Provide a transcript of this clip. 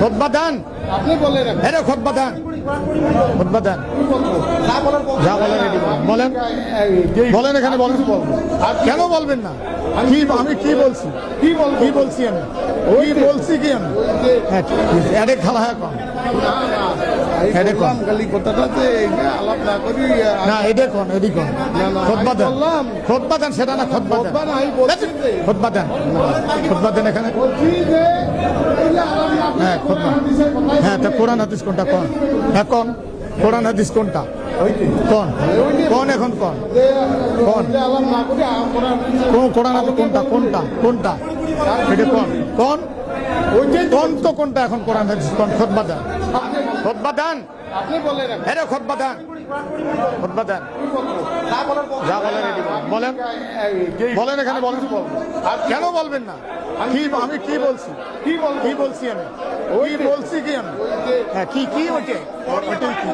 খুতবা দেন, আপনি বলেন আরে খুতবা দেন, খুতবা দেন, যা বলেন এটি বলেন, বলেন এখানে বলেন। কেন বলবেন না? কি আমি কি বলছি, কি বলছি আমি, কি বলছি কি আমি? এডে খেলা হয় কম খালি কথাটাতে আলাপ না করি না, এডে কোন এডি কোন খুতবা দেন, খুতবা দেন, সেটা না খুতবা দেন, খুতবা দেন, খুতবা দেন এখানে। হ্যাঁ খুতবা, হ্যাঁ তা কোরআন হাদিস কোনটা কোন? হ্যাঁ কোন কোরআন হাদিস কোনটা কোন? কোন এখন কোন? কোন কোরআন হাদিস কোনটা কোনটা কোনটা এটা কোন? কোন কোন তো কোনটা এখন কোরআন হাদিস কোন? খুতবা দেন, খুতবা দেন, আপনি বলেন আরে খুতবা দেন, খুতবা দেন, যা বলেন এটি বলেন, বলেন এখানে বলেন। কেন বলবেন না? কি আমি কি বলছি, কি বলছি আমি, কি বলছি কি আমি? হ্যাঁ কি কি ওইটাই ওইটাই কি